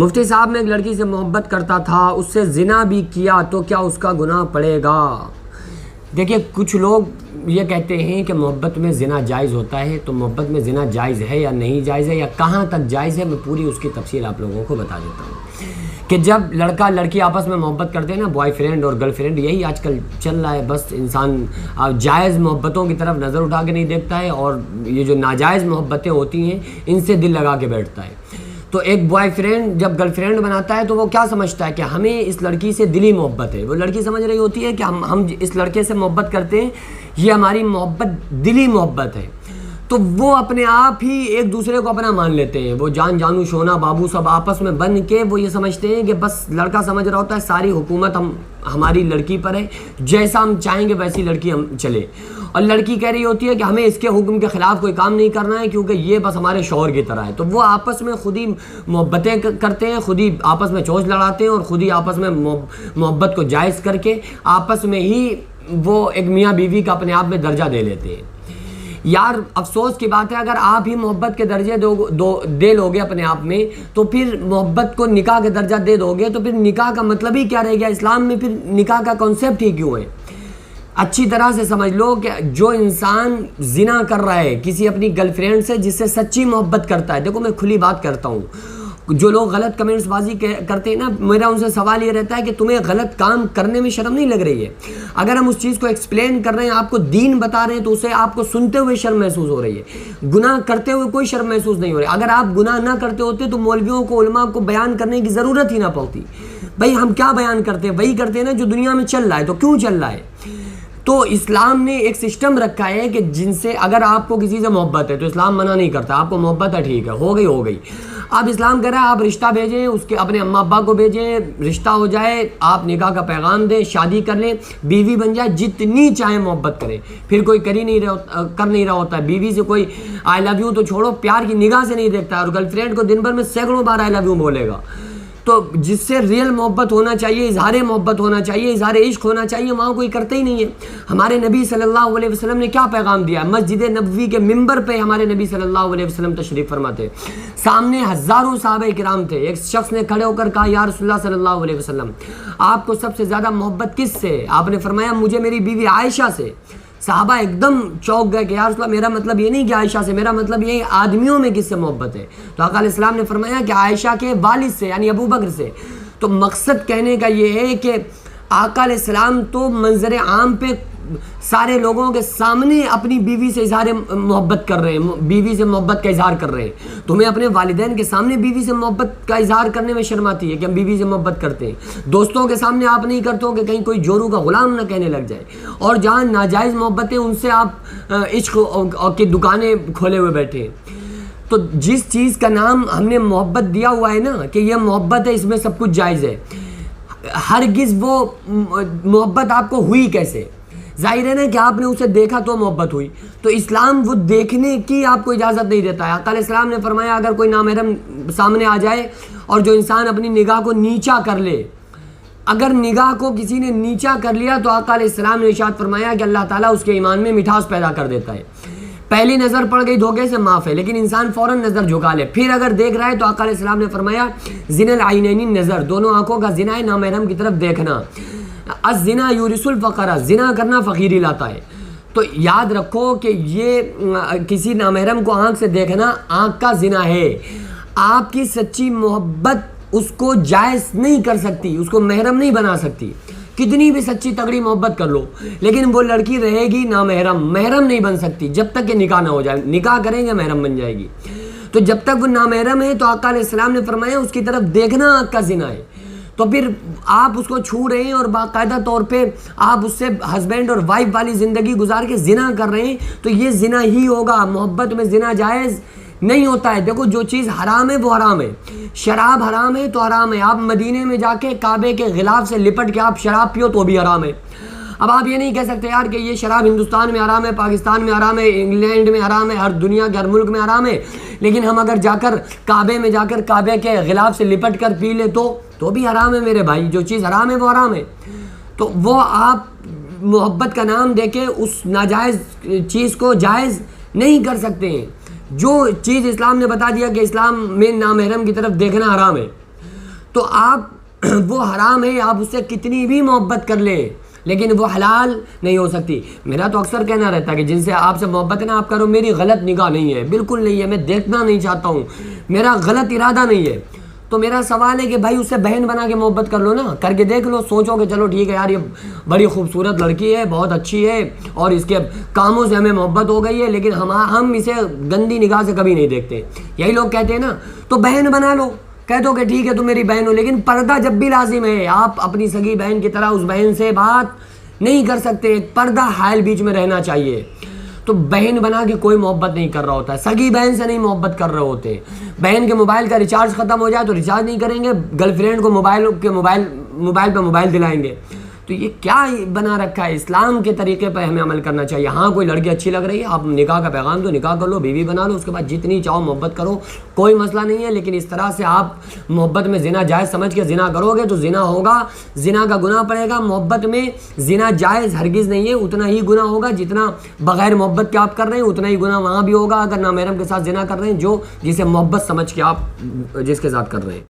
مفتی صاحب میں ایک لڑکی سے محبت کرتا تھا، اس سے زنا بھی کیا تو کیا اس کا گناہ پڑے گا؟ دیکھیے کچھ لوگ یہ کہتے ہیں کہ محبت میں زنا جائز ہوتا ہے، تو محبت میں زنا جائز ہے یا نہیں جائز ہے یا کہاں تک جائز ہے، میں پوری اس کی تفصیل آپ لوگوں کو بتا دیتا ہوں کہ جب لڑکا لڑکی آپس میں محبت کرتے ہیں نا، بوائے فرینڈ اور گرل فرینڈ، یہی آج کل چل رہا ہے، بس انسان جائز محبتوں کی طرف نظر اٹھا کے نہیں دیکھتا ہے اور یہ جو ناجائز محبتیں ہوتی ہیں ان سے دل لگا کے بیٹھتا ہے۔ تو ایک بوائے فرینڈ جب گرل فرینڈ بناتا ہے تو وہ کیا سمجھتا ہے کہ ہمیں اس لڑکی سے دلی محبت ہے، وہ لڑکی سمجھ رہی ہوتی ہے کہ ہم اس لڑکے سے محبت کرتے ہیں، یہ ہماری محبت دلی محبت ہے، تو وہ اپنے آپ ہی ایک دوسرے کو اپنا مان لیتے ہیں، وہ جان جانو شونا بابو سب آپس میں بن کے وہ یہ سمجھتے ہیں کہ بس لڑکا سمجھ رہا ہوتا ہے ساری حکومت ہماری لڑکی پر ہے، جیسا ہم چاہیں گے ویسی لڑکی ہم چلے، اور لڑکی کہہ رہی ہوتی ہے کہ ہمیں اس کے حکم کے خلاف کوئی کام نہیں کرنا ہے کیونکہ یہ بس ہمارے شوہر کی طرح ہے۔ تو وہ آپس میں خود ہی محبتیں کرتے ہیں، خود ہی آپس میں چونچ لڑاتے ہیں اور خود ہی آپس میں محبت کو جائز کر کے آپس میں ہی وہ ایک میاں بیوی کا اپنے آپ میں درجہ دے لیتے ہیں۔ یار افسوس کی بات ہے، اگر آپ ہی محبت کے درجے دے لو گے اپنے آپ میں تو پھر محبت کو نکاح کے درجہ دے دو گے تو پھر نکاح کا مطلب ہی کیا رہ گیا؟ اسلام میں پھر نکاح کا کانسیپٹ ہی کیوں ہے؟ اچھی طرح سے سمجھ لو کہ جو انسان زنا کر رہا ہے کسی اپنی گرل فرینڈ سے جس سے سچی محبت کرتا ہے، دیکھو میں کھلی بات کرتا ہوں، جو لوگ غلط کمنٹس بازی کرتے ہیں نا، میرا ان سے سوال یہ رہتا ہے کہ تمہیں غلط کام کرنے میں شرم نہیں لگ رہی ہے؟ اگر ہم اس چیز کو ایکسپلین کر رہے ہیں، آپ کو دین بتا رہے ہیں، تو اسے آپ کو سنتے ہوئے شرم محسوس ہو رہی ہے، گناہ کرتے ہوئے کوئی شرم محسوس نہیں ہو رہی۔ اگر آپ گناہ نہ کرتے ہوتے تو مولویوں کو علماء کو بیان کرنے کی ضرورت ہی نہ پڑتی۔ بھائی ہم کیا بیان کرتے ہیں؟ وہی کرتے ہیں نا جو دنیا میں چل رہا ہے، تو کیوں چل رہا ہے؟ تو اسلام نے ایک سسٹم رکھا ہے کہ جن سے اگر آپ کو کسی سے محبت ہے تو اسلام منع نہیں کرتا، آپ کو محبت ہے ٹھیک ہے، ہو گئی۔ اب اسلام کہہ رہا ہے آپ رشتہ بھیجیں، اس کے اپنے اماں ابا کو بھیجیں، رشتہ ہو جائے، آپ نکاح کا پیغام دیں، شادی کر لیں، بیوی بن جائے، جتنی چاہیں محبت کریں۔ پھر کوئی کر نہیں رہا ہوتا ہے، بیوی سے کوئی آئی لو یو تو چھوڑو، پیار کی نگاہ سے نہیں دیکھتا ہے، اور گرل فرینڈ کو دن بھر میں سینکڑوں بار آئی لو یو بولے گا۔ تو جس سے ریئل محبت ہونا چاہیے، اظہار محبت ہونا چاہیے، اظہار عشق ہونا چاہیے، وہاں کوئی کرتے ہی نہیں ہے۔ ہمارے نبی صلی اللہ علیہ وسلم نے کیا پیغام دیا؟ مسجد نبوی کے ممبر پہ ہمارے نبی صلی اللہ علیہ وسلم تشریف فرماتے، سامنے ہزاروں صحابہ کرام تھے، ایک شخص نے کھڑے ہو کر کہا یا رسول اللہ صلی اللہ علیہ وسلم آپ کو سب سے زیادہ محبت کس سے؟ آپ نے فرمایا مجھے میری بیوی عائشہ سے۔ صحابہ ایک دم چوک گئے کہ یا رسول اللہ میرا مطلب یہ نہیں کہ عائشہ سے، میرا مطلب یہ آدمیوں میں کس سے محبت ہے؟ تو آقا علیہ السلام نے فرمایا کہ عائشہ کے والد سے، یعنی ابو بکر سے۔ تو مقصد کہنے کا یہ ہے کہ آقا علیہ السلام تو منظر عام پہ سارے لوگوں کے سامنے اپنی بیوی سے اظہار محبت کر رہے ہیں، بیوی سے محبت کا اظہار کر رہے ہیں۔ تمہیں اپنے والدین کے سامنے بیوی سے محبت کا اظہار کرنے میں شرم آتی ہے کہ ہم بیوی سے محبت کرتے ہیں؟ دوستوں کے سامنے آپ نہیں کرتے ہو کہ کہیں کوئی جورو کا غلام نہ کہنے لگ جائے، اور جہاں ناجائز محبتیں ان سے آپ عشق کی دکانیں کھولے ہوئے بیٹھے ہیں۔ تو جس چیز کا نام ہم نے محبت دیا ہوا ہے نا کہ یہ محبت ہے، اس میں سب کچھ جائز ہے، ہرگز وہ محبت آپ کو ہوئی کیسے؟ ظاہر ہے نا کہ آپ نے اسے دیکھا تو محبت ہوئی، تو اسلام وہ دیکھنے کی آپ کو اجازت نہیں دیتا ہے۔ آقا علیہ السلام نے فرمایا اگر کوئی نامحرم سامنے آ جائے اور جو انسان اپنی نگاہ کو نیچا کر لے، اگر نگاہ کو کسی نے نیچا کر لیا تو آقا علیہ السلام نے ارشاد فرمایا کہ اللہ تعالیٰ اس کے ایمان میں مٹھاس پیدا کر دیتا ہے۔ پہلی نظر پڑ گئی دھوکے سے معاف ہے، لیکن انسان فوراً نظر جھکا لے، پھر اگر دیکھ رہا ہے تو آقا علیہ السلام نے فرمایا زنا العینین نظر، دونوں آنکھوں کا زنا ہے نامحرم کی طرف دیکھنا، الزنا یورث الفقر، زنا کرنا فقیری لاتا ہے۔ تو یاد رکھو کہ یہ کسی نامحرم کو آنکھ سے دیکھنا آنکھ کا زنا ہے۔ آپ کی سچی محبت اس کو جائز نہیں کر سکتی، اس کو محرم نہیں بنا سکتی، کتنی بھی سچی تگڑی محبت کر لو، لیکن وہ لڑکی رہے گی نامحرم، محرم نہیں بن سکتی جب تک کہ نکاح نہ ہو جائے، نکاح کریں گے محرم بن جائے گی۔ تو جب تک وہ نامحرم ہے تو آقا علیہ السلام نے فرمایا اس کی طرف دیکھنا آنکھ کا زنا ہے۔ تو پھر آپ اس کو چھو رہے ہیں اور باقاعدہ طور پہ آپ اس سے ہسبینڈ اور وائف والی زندگی گزار کے زنا کر رہے ہیں، تو یہ زنا ہی ہوگا۔ محبت میں زنا جائز نہیں ہوتا ہے۔ دیکھو جو چیز حرام ہے وہ حرام ہے، شراب حرام ہے تو حرام ہے۔ آپ مدینے میں جا کے کعبے کے غلاف سے لپٹ کے آپ شراب پیو تو بھی حرام ہے۔ اب آپ یہ نہیں کہہ سکتے یار کہ یہ شراب ہندوستان میں حرام ہے، پاکستان میں حرام ہے، انگلینڈ میں حرام ہے، ہر دنیا کے ہر ملک میں حرام ہے، لیکن ہم اگر جا کر کعبے میں جا کر کعبے کے غلاف سے لپٹ کر پی لے تو بھی حرام ہے میرے بھائی۔ جو چیز حرام ہے وہ حرام ہے۔ تو وہ آپ محبت کا نام دے کے اس ناجائز چیز کو جائز نہیں کر سکتے ہیں۔ جو چیز اسلام نے بتا دیا کہ اسلام میں نامحرم کی طرف دیکھنا حرام ہے، تو آپ وہ حرام ہے، آپ اس سے کتنی بھی محبت کر لیں لیکن وہ حلال نہیں ہو سکتی۔ میرا تو اکثر کہنا رہتا ہے کہ جن سے آپ سے محبت ہے نا آپ کرو، میری غلط نگاہ نہیں ہے، بالکل نہیں ہے، میں دیکھنا نہیں چاہتا ہوں، میرا غلط ارادہ نہیں ہے۔ تو میرا سوال ہے کہ بھائی اس سے بہن بنا کے محبت کر لو نا، کر کے دیکھ لو، سوچو کہ چلو ٹھیک ہے یار یہ بڑی خوبصورت لڑکی ہے، بہت اچھی ہے اور اس کے کاموں سے ہمیں محبت ہو گئی ہے، لیکن ہم اسے گندی نگاہ سے کبھی نہیں دیکھتے، یہی لوگ کہتے ہیں نا، تو بہن بنا لو، کہہ دو کہ ٹھیک ہے تم میری بہن ہو، لیکن پردہ جب بھی لازم ہے، آپ اپنی سگی بہن کی طرح اس بہن سے بات نہیں کر سکتے، پردہ حائل بیچ میں رہنا چاہیے۔ تو بہن بنا کے کوئی محبت نہیں کر رہا ہوتا ہے، سگی بہن سے نہیں محبت کر رہے ہوتے، بہن کے موبائل کا ریچارج ختم ہو جائے تو ریچارج نہیں کریں گے، گرل فرینڈ کو موبائل پہ موبائل دلائیں گے۔ تو یہ کیا بنا رکھا ہے؟ اسلام کے طریقے پہ ہمیں عمل کرنا چاہیے۔ ہاں کوئی لڑکی اچھی لگ رہی ہے، آپ نکاح کا پیغام دو، نکاح کر لو، بیوی بنا لو، اس کے بعد جتنی چاہو محبت کرو، کوئی مسئلہ نہیں ہے، لیکن اس طرح سے آپ محبت میں زنا جائز سمجھ کے زنا کرو گے تو زنا ہوگا، زنا کا گناہ پڑے گا۔ محبت میں زنا جائز ہرگز نہیں ہے، اتنا ہی گناہ ہوگا جتنا بغیر محبت کے آپ کر رہے ہیں، اتنا ہی گناہ وہاں بھی ہوگا اگر نامحرم کے ساتھ زنا کر رہے ہیں، جسے محبت سمجھ کے آپ جس کے ساتھ کر رہے ہیں۔